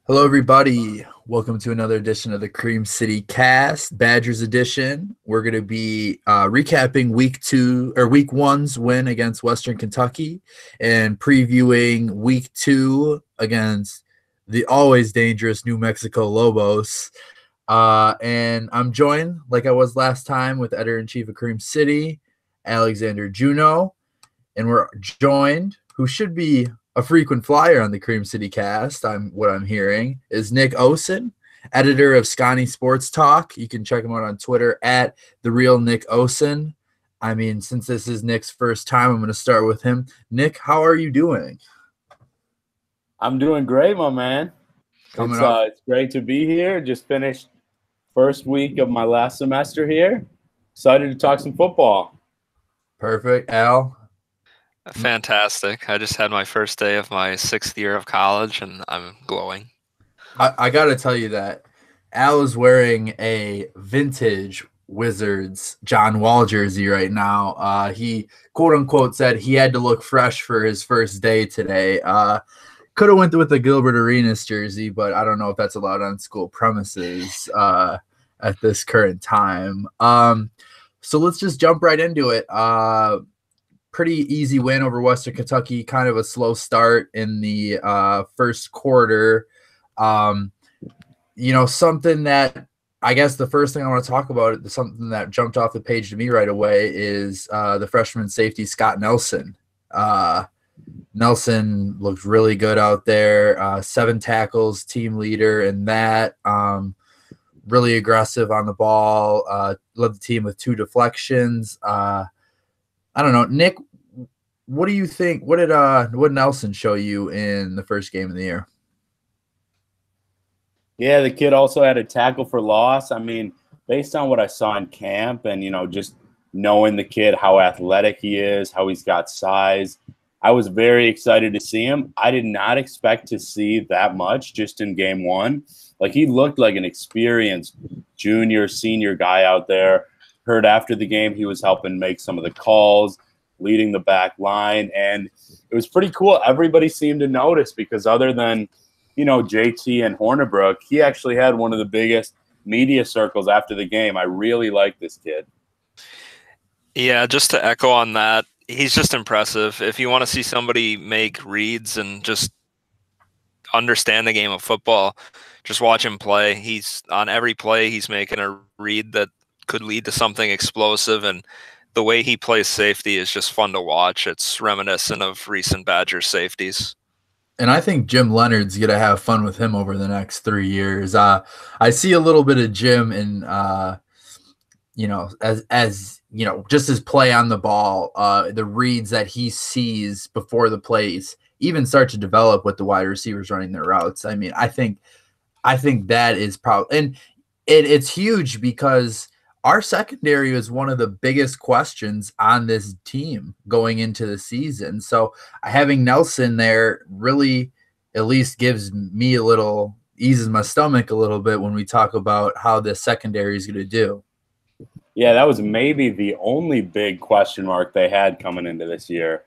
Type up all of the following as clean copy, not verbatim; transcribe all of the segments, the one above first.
Hello, everybody. Welcome to another edition of the Cream City Cast, Badgers edition. We're going to be recapping week one's win against Western Kentucky and previewing week two against the always dangerous New Mexico Lobos. And I'm joined, like I was last time, with editor-in-chief of Cream City, Alexander Juno. And we're joined, who should be a frequent flyer on the Cream City Cast, what I'm hearing, is Nick Osen, editor of Scotty Sports Talk. You can check him out on Twitter at the real Nick Osen. I mean, since this is Nick's first time, I'm going to start with him. Nick, how are you doing? I'm doing great, my man. It's great to be here. Just finished first week of my last semester here. Excited to talk some football. Perfect. Al? Fantastic. I just had my first day of my 6th year of college, and I'm glowing. I got to tell you that Al is wearing a vintage Wizards John Wall jersey right now. He, quote-unquote, said he had to look fresh for his first day today. Could have went with the Gilbert Arenas jersey, but I don't know if that's allowed on school premises at this current time. So let's just jump right into it. Pretty easy win over Western Kentucky, kind of a slow start in the first quarter. Something that I guess the first thing I want to talk about, something that jumped off the page to me right away is the freshman safety, Scott Nelson. Nelson looked really good out there, 7 tackles, team leader in that. Really aggressive on the ball, led the team with 2 deflections. I don't know, Nick, what do you think? What did Nelson show you in the first game of the year? Yeah, the kid also had a tackle for loss. I mean, based on what I saw in camp and, just knowing the kid, how athletic he is, how he's got size, I was very excited to see him. I did not expect to see that much just in game one. Like, he looked like an experienced junior, senior guy out there. Heard after the game he was helping make some of the calls, leading the back line, and it was pretty cool. Everybody seemed to notice because other than, JT and Hornibrook, he actually had one of the biggest media circles after the game. I really like this kid. Yeah, just to echo on that, he's just impressive. If you want to see somebody make reads and just understand the game of football, just watch him play. He's on every play, he's making a read that could lead to something explosive, and the way he plays safety is just fun to watch. It's reminiscent of recent Badger safeties. And I think Jim Leonard's going to have fun with him over the next 3 years. I see a little bit of Jim in, just his play on the ball, the reads that he sees before the plays even start to develop with the wide receivers running their routes. I mean, I think that is probably, and it's huge because our secondary is one of the biggest questions on this team going into the season. So having Nelson there really at least gives me eases my stomach a little bit when we talk about how the secondary is going to do. Yeah, that was maybe the only big question mark they had coming into this year,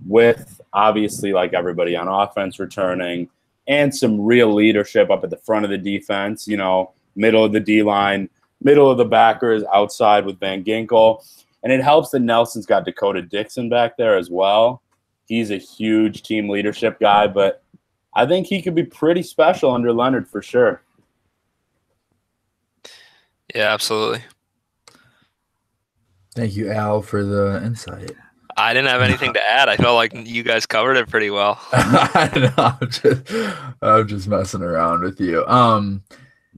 with obviously like everybody on offense returning and some real leadership up at the front of the defense, middle of the D-line, middle of the backers, outside with Van Ginkel. And it helps that Nelson's got Dakota Dixon back there as well. He's a huge team leadership guy, but I think he could be pretty special under Leonard for sure. Yeah, absolutely. Thank you, Al, for the insight. I didn't have anything to add. I felt like you guys covered it pretty well. I know, I'm just messing around with you.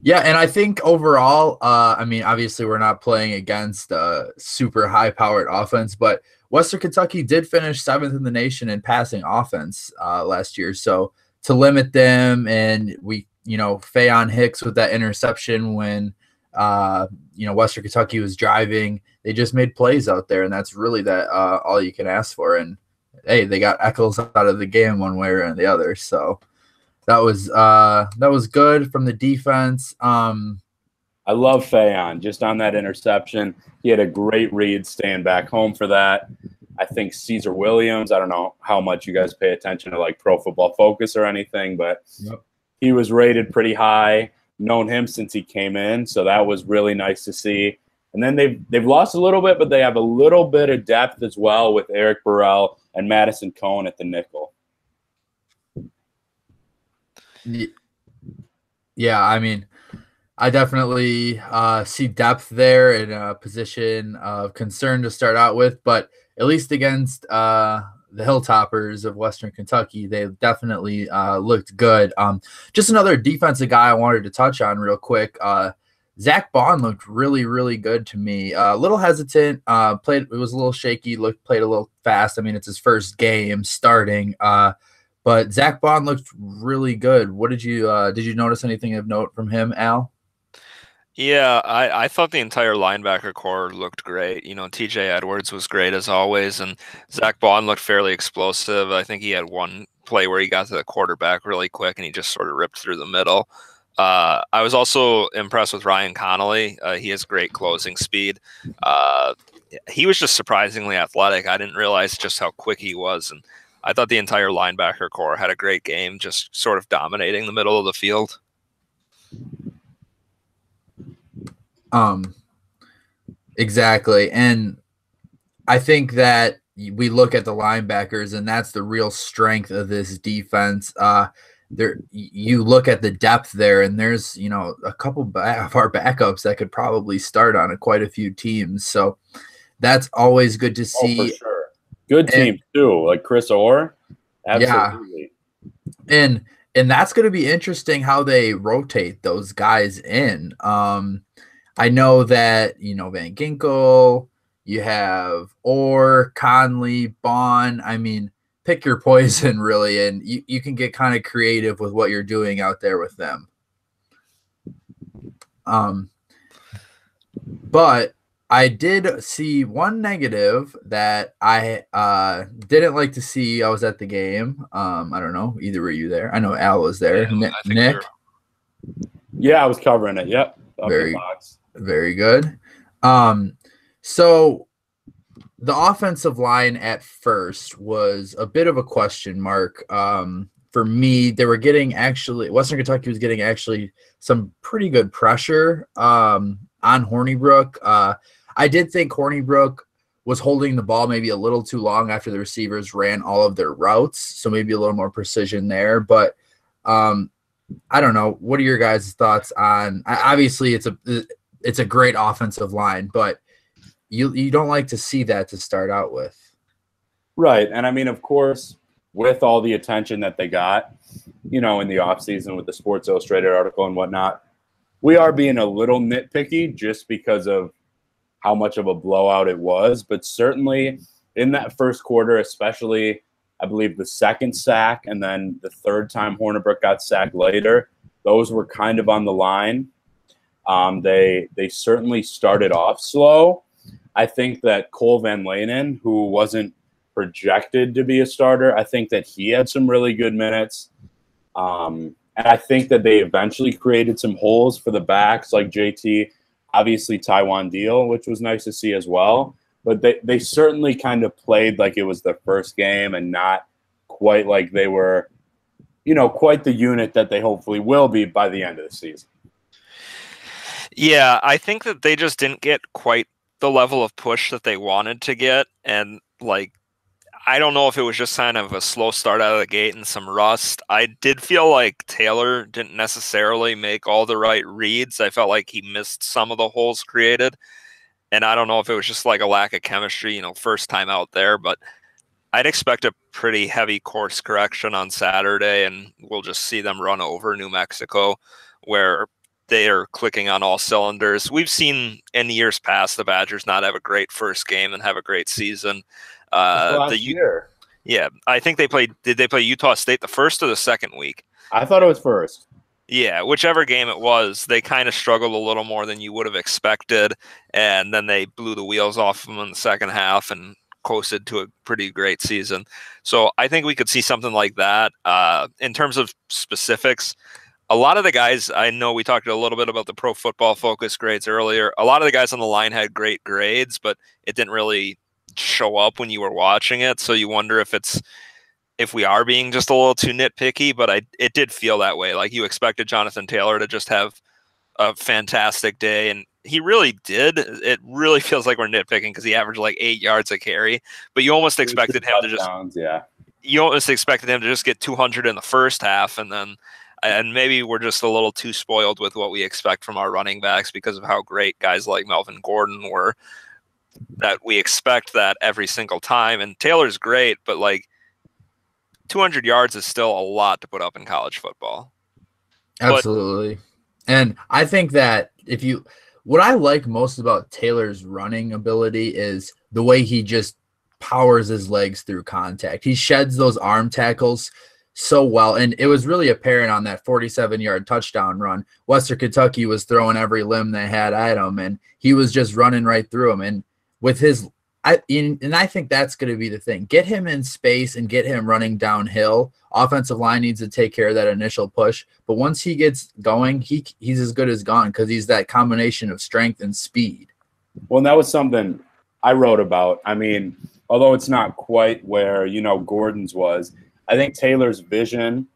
Yeah, and I think overall, obviously we're not playing against a super high-powered offense, but Western Kentucky did finish 7th in the nation in passing offense last year. So to limit them, and Fayon Hicks with that interception when, Western Kentucky was driving, they just made plays out there, and that's really all you can ask for. And, hey, they got Eccles out of the game one way or the other, so that was good from the defense. I love Fayon just on that interception. He had a great read staying back home for that. I think Caesar Williams, I don't know how much you guys pay attention to like Pro Football Focus or anything, but he was rated pretty high. Known him since he came in, so that was really nice to see. And then they've lost a little bit, but they have a little bit of depth as well with Eric Burrell and Madison Cohn at the nickel. Yeah, I mean, I definitely see depth there in a position of concern to start out with, but at least against the Hilltoppers of Western Kentucky, they definitely looked good. Just another defensive guy I wanted to touch on real quick. Zach Bond looked really, really good to me. A little hesitant, it was a little shaky, played a little fast. I mean, it's his first game starting. But Zach Bond looked really good. What did you notice anything of note from him, Al? Yeah, I thought the entire linebacker core looked great. You know, TJ Edwards was great as always, and Zach Bond looked fairly explosive. I think he had one play where he got to the quarterback really quick and he just sort of ripped through the middle. I was also impressed with Ryan Connolly. He has great closing speed. He was just surprisingly athletic. I didn't realize just how quick he was, and I thought the entire linebacker core had a great game, just sort of dominating the middle of the field. Exactly. And I think that we look at the linebackers, and that's the real strength of this defense. You look at the depth there, and there's a couple of our backups that could probably start on quite a few teams. So that's always good to see. Oh, for sure. Good teams too, like Chris Orr. Absolutely. Yeah. And that's going to be interesting how they rotate those guys in. I know that, Van Ginkel, you have Orr, Conley, Bond. I mean, pick your poison, really, and you can get kind of creative with what you're doing out there with them. But I did see one negative that I didn't like to see. I was at the game. I don't know. Either were you there? I know Al was there. Yeah, Nick? Yeah, I was covering it. Yep. Very good. So the offensive line at first was a bit of a question mark. For me, they were getting Western Kentucky was getting some pretty good pressure on Hornibrook. I did think Hornibrook was holding the ball maybe a little too long after the receivers ran all of their routes, so maybe a little more precision there. But I don't know. What are your guys' thoughts on? Obviously, it's a great offensive line, but you don't like to see that to start out with. Right. And I mean, of course, with all the attention that they got, in the offseason with the Sports Illustrated article and whatnot, we are being a little nitpicky just because of how much of a blowout it was. But certainly in that first quarter, especially, I believe the second sack and then the third time Hornibrook got sacked later, those were kind of on the line. They certainly started off slow. I think that Cole Van Lanen, who wasn't projected to be a starter, I think that he had some really good minutes. And I think that they eventually created some holes for the backs like JT, obviously Taiwan Deal, which was nice to see as well. But they certainly kind of played like it was their first game and not quite like they were, quite the unit that they hopefully will be by the end of the season. Yeah, I think that they just didn't get quite the level of push that they wanted to get. And I don't know if it was just kind of a slow start out of the gate and some rust. I did feel like Taylor didn't necessarily make all the right reads. I felt like he missed some of the holes created. And I don't know if it was just like a lack of chemistry, first time out there, but I'd expect a pretty heavy course correction on Saturday, and we'll just see them run over New Mexico, where they are clicking on all cylinders. We've seen in years past the Badgers not have a great first game and have a great season. Last year. Yeah, I think did they play Utah State the first or the second week? I thought it was first. Yeah, whichever game it was, they kind of struggled a little more than you would have expected, and then they blew the wheels off them in the second half and coasted to a pretty great season. So I think we could see something like that. In terms of specifics, a lot of the guys, I know we talked a little bit about the Pro Football Focus grades earlier. A lot of the guys on the line had great grades, but it didn't really show up when you were watching it. So you wonder if it's if we are being just a little too nitpicky, but it did feel that way. Like you expected Jonathan Taylor to just have a fantastic day, and he really did. It really feels like we're nitpicking because he averaged like 8 yards a carry, but you almost expected him to just get 200 in the first half, and maybe we're just a little too spoiled with what we expect from our running backs because of how great guys like Melvin Gordon were, that we expect that every single time. And Taylor's great, but like 200 yards is still a lot to put up in college football. Absolutely. And I think that what I like most about Taylor's running ability is the way he just powers his legs through contact. He sheds those arm tackles so well. And it was really apparent on that 47-yard touchdown run. Western Kentucky was throwing every limb they had at him, and he was just running right through them. And with his I think that's going to be the thing. Get him in space and get him running downhill. Offensive line needs to take care of that initial push. But once he gets going, he's as good as gone because he's that combination of strength and speed. Well, and that was something I wrote about. I mean, although it's not quite where, Gordon's was, I think Taylor's vision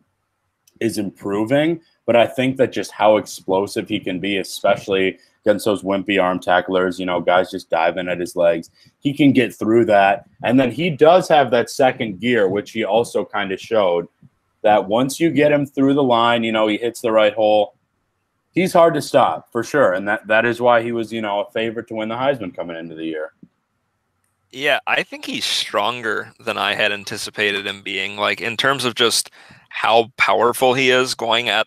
is improving, but I think that just how explosive he can be, especially against those wimpy arm tacklers, guys just diving at his legs. He can get through that. And then he does have that second gear, which he also kind of showed, that once you get him through the line, he hits the right hole, he's hard to stop for sure. And that is why he was, a favorite to win the Heisman coming into the year. Yeah, I think he's stronger than I had anticipated him being, like in terms of just how powerful he is going at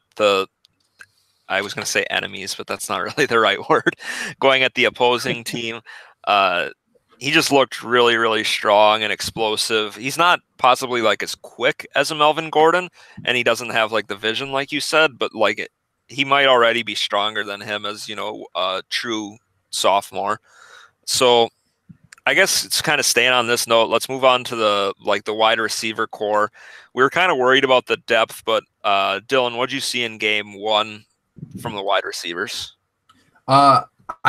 I was going to say enemies, but that's not really the right word. Going at the opposing team. He just looked really, really strong and explosive. He's not possibly like as quick as a Melvin Gordon, and he doesn't have like the vision like you said, but like he might already be stronger than him as, a true sophomore. So I guess it's kind of staying on this note. Let's move on to the wide receiver core. We were kind of worried about the depth, but Dylan, what'd you see in game one from the wide receivers? I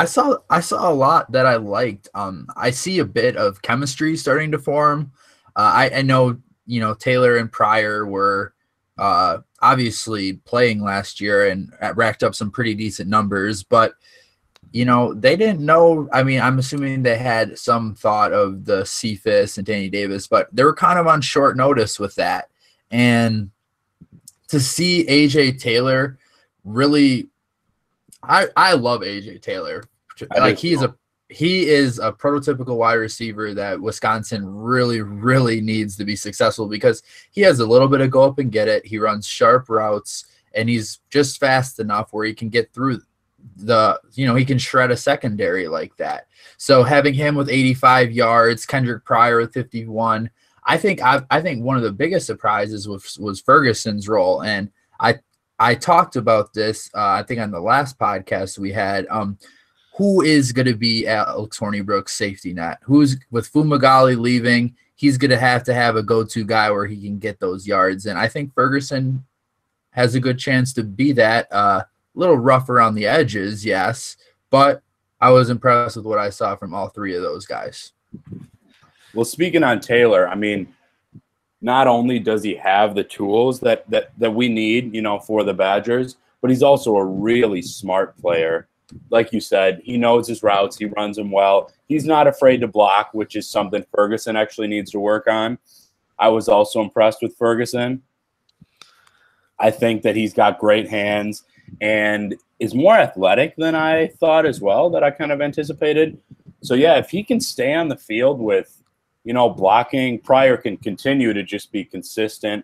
saw a lot that I liked. I see a bit of chemistry starting to form. I know, Taylor and Pryor were obviously playing last year and racked up some pretty decent numbers, but they didn't know. I mean, I'm assuming they had some thought of the Cephas and Danny Davis, but they were kind of on short notice with that. And to see AJ Taylor really, I love AJ Taylor. Like he is a prototypical wide receiver that Wisconsin really, really needs to be successful because he has a little bit of go up and get it. He runs sharp routes and he's just fast enough where he can get through he can shred a secondary like that. So having him with 85 yards, Kendrick Pryor with 51, I think one of the biggest surprises was Ferguson's role. And I talked about this, I think on the last podcast we had, who is going to be Alex Hornibrook's safety net? Who's with Fumagalli leaving? He's going to have a go-to guy where he can get those yards. And I think Ferguson has a good chance to be that. A little rough around the edges, yes, but I was impressed with what I saw from all three of those guys. Well, speaking on Taylor, I mean, not only does he have the tools that we need, for the Badgers, but he's also a really smart player. Like you said, he knows his routes. He runs them well. He's not afraid to block, which is something Ferguson actually needs to work on. I was also impressed with Ferguson. I think that he's got great hands and is more athletic than I thought as well, that I kind of anticipated. So, yeah, if he can stay on the field with, blocking, Pryor can continue to just be consistent.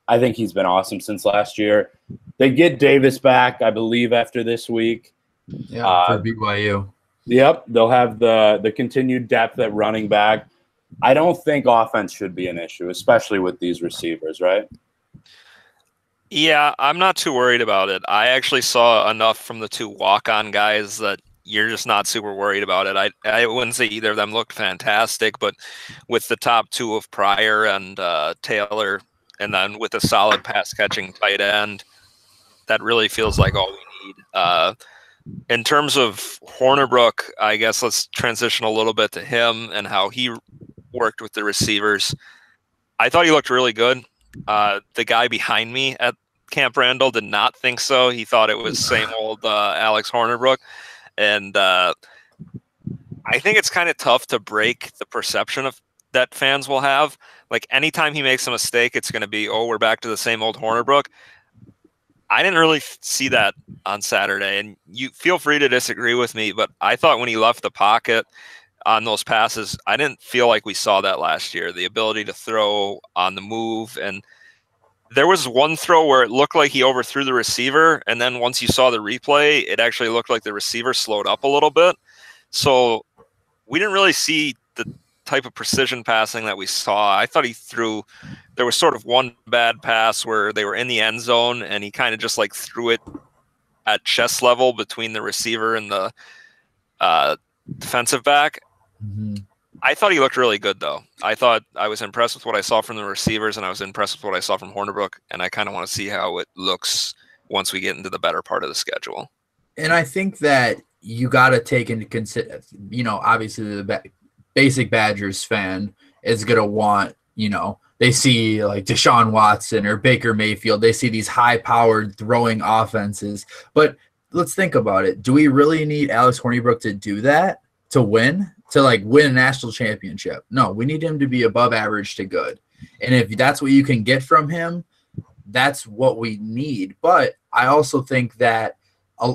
I think he's been awesome since last year. They get Davis back, I believe, after this week. Yeah, for BYU. Yep, they'll have the continued depth at running back. I don't think offense should be an issue, especially with these receivers, right? Yeah, I'm not too worried about it. I actually saw enough from the two walk-on guys that you're just not super worried about it. I wouldn't say either of them looked fantastic, but with the top two of Pryor and Taylor, and then with a solid pass-catching tight end, that really feels like all we need. In terms of Hornibrook, I guess let's transition a little bit to him and how he worked with the receivers. I thought he looked really good. The guy behind me at Camp Randall did not think so. He thought it was same old Alex Hornerbrook. And I think it's kind of tough to break the perception of that fans will have. Like anytime he makes a mistake, it's going to be, oh, we're back to the same old Hornerbrook. I didn't really see that on Saturday, and you feel free to disagree with me, but I thought when he left the pocket on those passes, I didn't feel like we saw that last year, the ability to throw on the move. And there was one throw where it looked like he overthrew the receiver, and then once you saw the replay, it actually looked like the receiver slowed up a little bit. So we didn't really see the type of precision passing that we saw. I thought he threw – there was sort of one bad pass where they were in the end zone, and he kind of just like threw it at chest level between the receiver and the defensive back. Mm-hmm. I thought he looked really good, though. I thought I was impressed with what I saw from the receivers, and I was impressed with what I saw from Hornerbrook, and I kind of want to see how it looks once we get into the better part of the schedule. And I think that you got to take into consider, obviously the basic Badgers fan is going to want, they see like Deshaun Watson or Baker Mayfield. They see these high-powered throwing offenses. But let's think about it. Do we really need Alex Hornerbrook to do that, to win a national championship? No, we need him to be above average to good. And if that's what you can get from him, that's what we need. But I also think that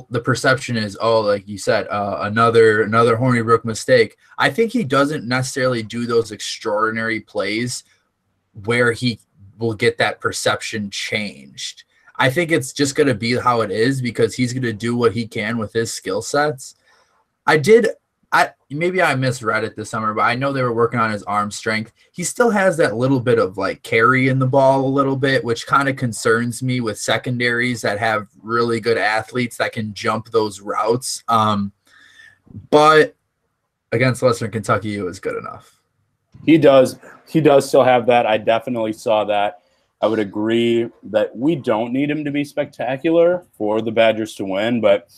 the perception is, like you said, another Hornerbrook mistake. I think he doesn't necessarily do those extraordinary plays where he will get that perception changed. I think it's just going to be how it is because he's going to do what he can with his skill sets. Maybe I misread it this summer, but I know they were working on his arm strength. He still has that little bit of like carry in the ball a little bit, which kind of concerns me with secondaries that have really good athletes that can jump those routes. But against Western Kentucky, it was good enough. He does still have that. I definitely saw that. I would agree that we don't need him to be spectacular for the Badgers to win. But,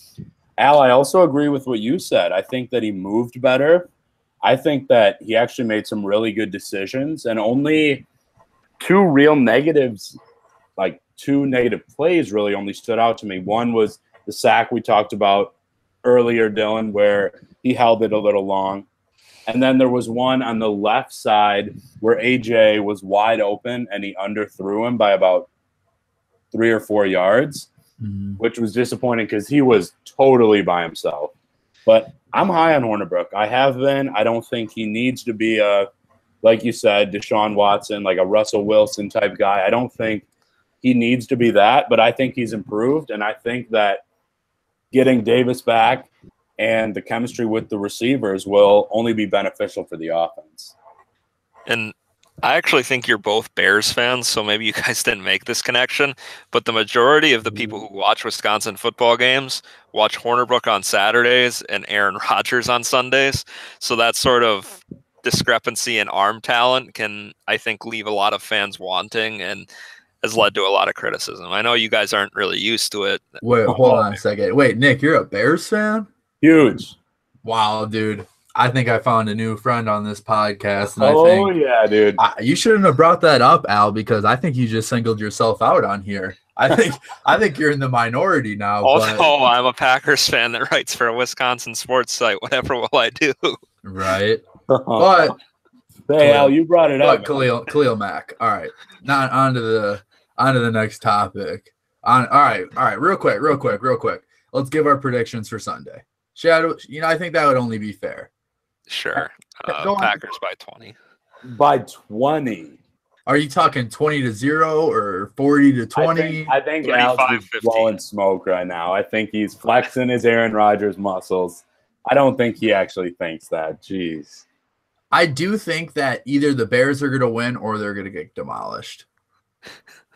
Al, I also agree with what you said. I think that he moved better. I think that he actually made some really good decisions. And only two negative plays really only stood out to me. One was the sack we talked about earlier, Dylan, where he held it a little long. And then there was one on the left side where AJ was wide open and he underthrew him by about 3 or 4 yards, which was disappointing because he was totally by himself. But I'm high on Hornerbrook. I have been. I don't think he needs to be like you said, Deshaun Watson, like a Russell Wilson type guy. I don't think he needs to be that, but I think he's improved. And I think that getting Davis back and the chemistry with the receivers will only be beneficial for the offense. And I actually think you're both Bears fans, so maybe you guys didn't make this connection, but the majority of the people who watch Wisconsin football games watch Hornerbrook on Saturdays and Aaron Rodgers on Sundays. So that sort of discrepancy in arm talent can, I think, leave a lot of fans wanting and has led to a lot of criticism. I know you guys aren't really used to it. Wait, hold on a second. Wait, Nick, you're a Bears fan? Huge. Wow, dude. I think I found a new friend on this podcast. And yeah, dude. You shouldn't have brought that up, Al, because I think you just singled yourself out on here. I think you're in the minority now. Although I'm a Packers fan that writes for a Wisconsin sports site. Whatever will I do? Right. But hey, Al, you brought it up. Khalil Mack. All right. Now on to the next topic. All right. Real quick. Let's give our predictions for Sunday. Shadow, I think that would only be fair. Sure. Packers by 20. By 20. Are you talking 20-0 or 40-20? I think Al's is blowing smoke right now. I think he's flexing his Aaron Rodgers muscles. I don't think he actually thinks that. Jeez. I do think that either the Bears are going to win or they're going to get demolished.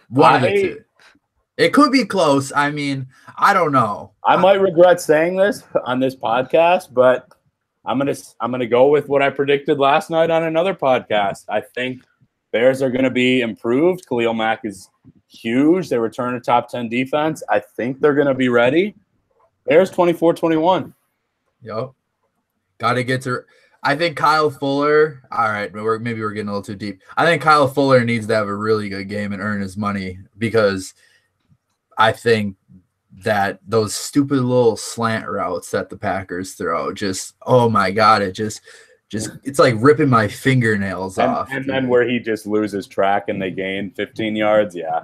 One of the two. It could be close. I mean, I don't know. I might regret saying this on this podcast, but I'm gonna go with what I predicted last night on another podcast. I think Bears are going to be improved. Khalil Mack is huge. They return a top 10 defense. I think they're going to be ready. Bears 24-21. Yep. Got to get to I think Kyle Fuller. All right, maybe we're getting a little too deep. I think Kyle Fuller needs to have a really good game and earn his money because I think that those stupid little slant routes that the Packers throw, just oh my god, it just it's like ripping my fingernails off. And then where he just loses track and they gain 15 yards. Yeah,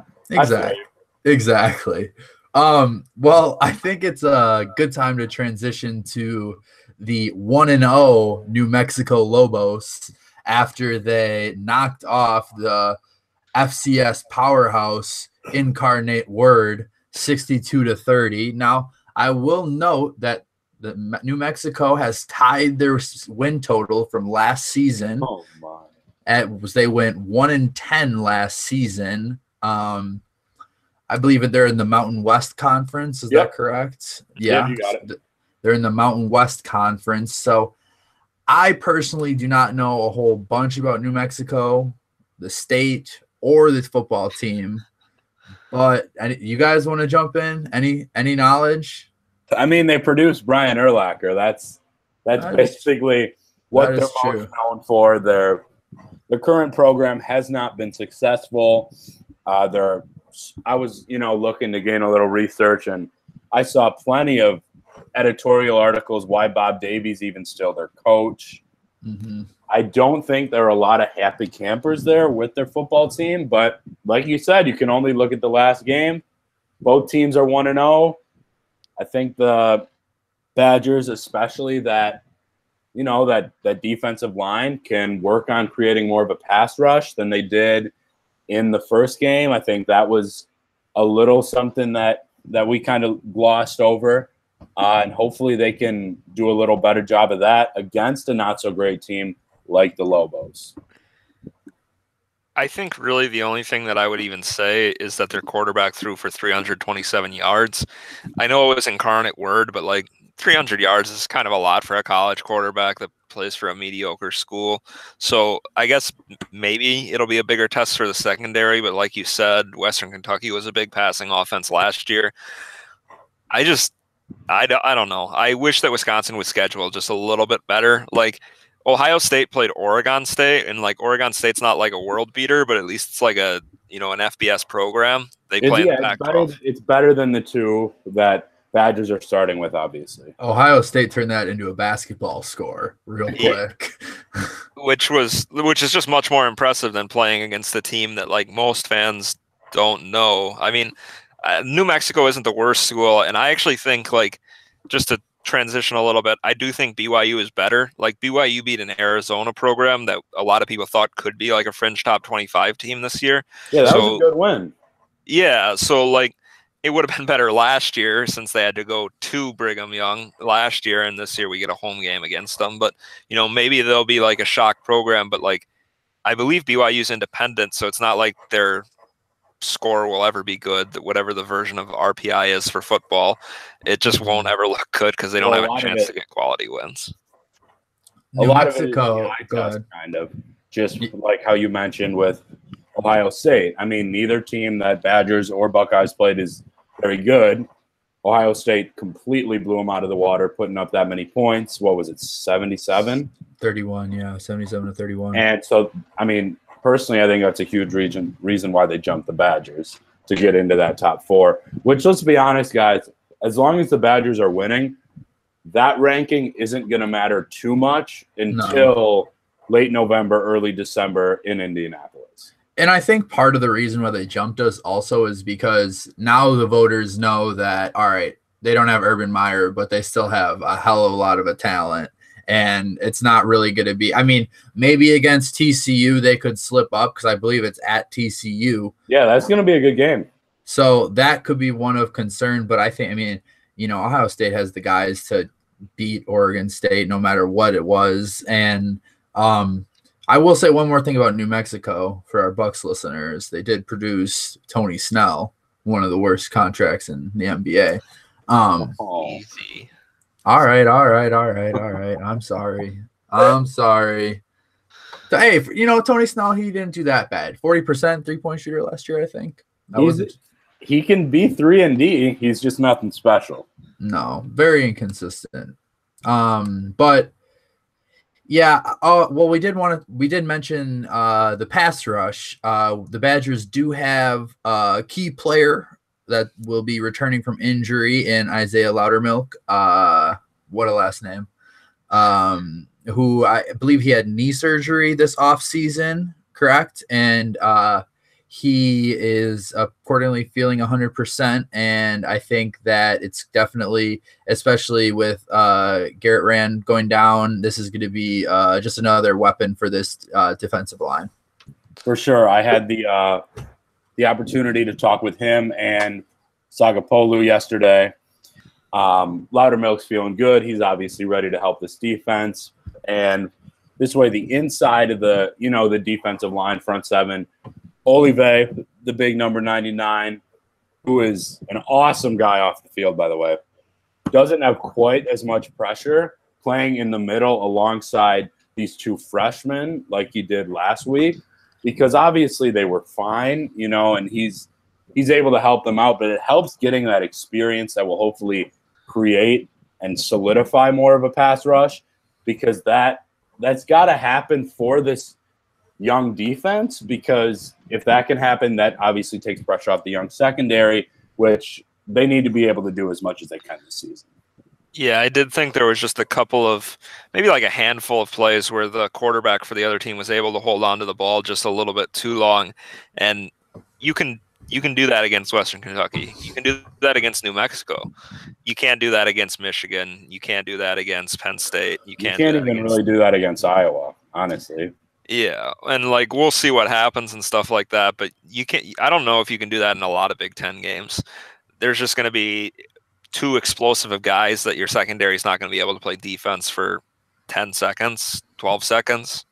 exactly. Well, I think it's a good time to transition to the 1-0 New Mexico Lobos after they knocked off the FCS powerhouse Incarnate Word 62-30. Now, I will note that the New Mexico has tied their win total from last season. Oh my! They went 1-10 last season. I believe that they're in the Mountain West Conference. Is that correct? Yeah, you got it. They're in the Mountain West Conference. So I personally do not know a whole bunch about New Mexico, the state, or the football team. But you guys want to jump in? Any knowledge? I mean, they produced Brian Urlacher. That's basically what they're most known for. Their current program has not been successful. I was, looking to gain a little research, and I saw plenty of editorial articles why Bob Davies even still their coach. Mm-hmm. I don't think there are a lot of happy campers there with their football team, but like you said, you can only look at the last game. Both teams are 1-0. I think the Badgers, especially that defensive line, can work on creating more of a pass rush than they did in the first game. I think that was a little something that we kind of glossed over, and hopefully they can do a little better job of that against a not-so-great team like the Lobos. I think really the only thing that I would even say is that their quarterback threw for 327 yards. I know it was Incarnate Word, but 300 yards is kind of a lot for a college quarterback that plays for a mediocre school. So I guess maybe it'll be a bigger test for the secondary, but like you said, Western Kentucky was a big passing offense last year. I don't know. I wish that Wisconsin was scheduled just a little bit better. Ohio State played Oregon State, and Oregon State's not a world beater, but at least it's an FBS program. They play in the Pac-12. It's better than the two that Badgers are starting with, obviously. Ohio State turned that into a basketball score real quick. Which is just much more impressive than playing against a team that most fans don't know. I mean, New Mexico isn't the worst school, and I actually think just to transition a little bit, I do think BYU is better. BYU beat an Arizona program that a lot of people thought could be a fringe top 25 team this year. Yeah, that was a good win. Yeah, so it would have been better last year since they had to go to Brigham Young last year, and this year we get a home game against them. But maybe they'll be a shock program. But I believe BYU's independent, so it's not like their score will ever be good. Whatever the version of RPI is for football, it just won't ever look good because they don't have a chance to get quality wins. New Mexico, kind of just like how you mentioned with Ohio State. I mean, neither team that Badgers or Buckeyes played is very good. Ohio State completely blew them out of the water, putting up that many points. What was it, 77? 31, yeah, 77-31. And so, I mean, personally, I think that's a huge reason why they jumped the Badgers to get into that top four, which, let's be honest, guys, as long as the Badgers are winning, that ranking isn't going to matter too much until late November, early December in Indianapolis. And I think part of the reason why they jumped us also is because now the voters know that, all right, they don't have Urban Meyer, but they still have a hell of a lot of a talent. And it's not really going to be – I mean, maybe against TCU they could slip up because I believe it's at TCU. Yeah, that's going to be a good game. So that could be one of concern. But I think – I mean, Ohio State has the guys to beat Oregon State no matter what it was. And I will say one more thing about New Mexico for our Bucks listeners. They did produce Tony Snell, one of the worst contracts in the NBA. Easy. All right. I'm sorry. Hey, Tony Snell, he didn't do that bad. 40% three-point shooter last year, I think. He can be 3-and-D. He's just nothing special. No, very inconsistent. But Yeah. Oh, well, we did mention the pass rush. The Badgers do have a key player that will be returning from injury in Isaiah Loudermilk. What a last name. Who I believe he had knee surgery this offseason, correct? And he is accordingly feeling 100%. And I think that it's definitely, especially with Garrett Rand going down, this is going to be just another weapon for this defensive line. For sure. I had the opportunity to talk with him and Sagapolu yesterday. Loudermilk's feeling good. He's obviously ready to help this defense. And this way, the inside of the defensive line, front seven, Olive, the big number 99, who is an awesome guy off the field, by the way, doesn't have quite as much pressure playing in the middle alongside these two freshmen like he did last week, because obviously they were fine, and he's able to help them out, but it helps getting that experience that will hopefully create and solidify more of a pass rush, because that's got to happen for this young defense, because if that can happen, that obviously takes pressure off the young secondary, which they need to be able to do as much as they can this season. Yeah, I did think there was just a couple of, maybe like a handful of plays where the quarterback for the other team was able to hold on to the ball just a little bit too long. And you can do that against Western Kentucky. You can do that against New Mexico. You can't do that against Michigan. You can't do that against Penn State. You can't even really do that against Iowa, honestly. Yeah, and like we'll see what happens and stuff like that, but you can't. I don't know if you can do that in a lot of Big Ten games. There's just going to be too explosive of guys that your secondary is not going to be able to play defense for 10 seconds, 12 seconds.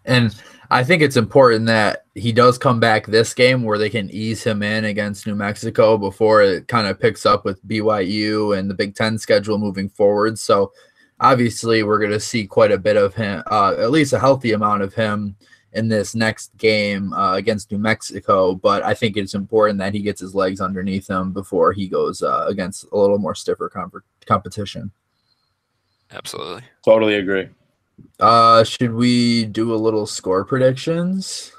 And I think it's important that he does come back this game where they can ease him in against New Mexico before it kind of picks up with BYU and the Big Ten schedule moving forward. So obviously we're going to see quite a bit of him, at least a healthy amount of him in this next game against New Mexico. But I think it's important that he gets his legs underneath him before he goes against a little more stiffer competition. Absolutely. Totally agree. Should we do a little score predictions?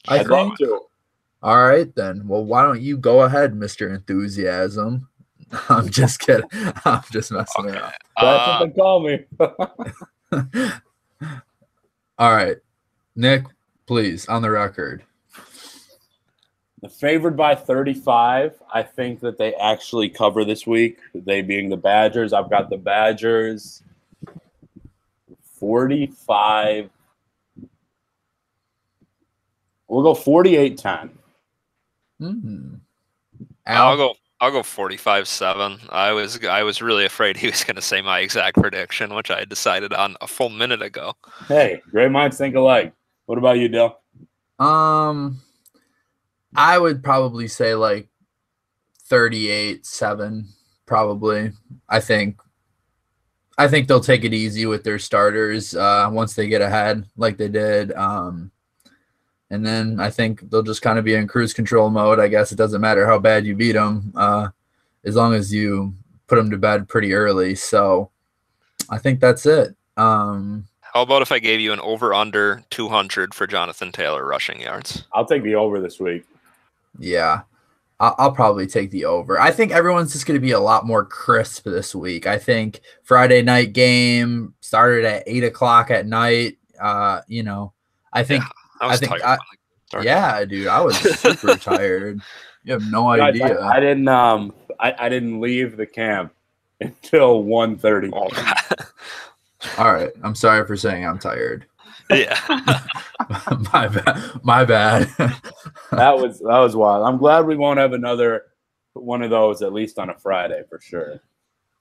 I'd love to. All right, then. Well, why don't you go ahead, Mr. Enthusiasm? I'm just kidding. I'm just messing around. That's what they call me. All right. Nick, please, on the record. The favored by 35. I think that they actually cover this week, they being the Badgers. I've got the Badgers 45. We'll go 48-10. Mm-hmm. I'll go 45-7. I was really afraid he was going to say my exact prediction, which I decided on a full minute ago. Hey, great minds think alike. What about you, Dill? I would probably say like 38-7, probably. I think they'll take it easy with their starters once they get ahead like they did. And then I think they'll just kind of be in cruise control mode. I guess it doesn't matter how bad you beat them as long as you put them to bed pretty early. So I think that's it. How about if I gave you an over-under 200 for Jonathan Taylor rushing yards? I'll take the over this week. Yeah, I'll probably take the over. I think everyone's just going to be a lot more crisp this week. I think Friday night game started at 8 o'clock at night. I think – I was tired. Yeah, dude, I was super tired. You have no idea. I didn't. I didn't leave the camp until 1:30. All right, I'm sorry for saying I'm tired. Yeah, my bad. That was wild. I'm glad we won't have another one of those, at least on a Friday for sure.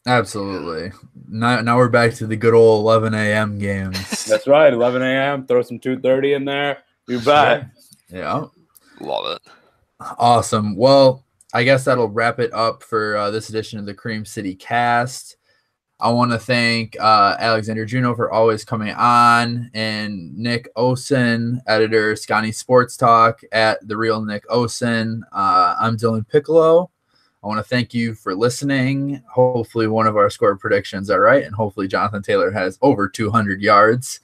Absolutely. Now we're back to the good old 11 a.m. games. That's right, 11 a.m. Throw some 2:30 in there. You bet. Yeah. Love it. Awesome. Well, I guess that'll wrap it up for this edition of the Cream City Cast. I want to thank Alexander Juno for always coming on, and Nick Osen, editor, Scotty Sports Talk at The Real Nick Osen. I'm Dylan Piccolo. I want to thank you for listening. Hopefully one of our score predictions are right, and hopefully Jonathan Taylor has over 200 yards.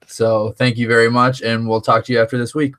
So thank you very much, and we'll talk to you after this week.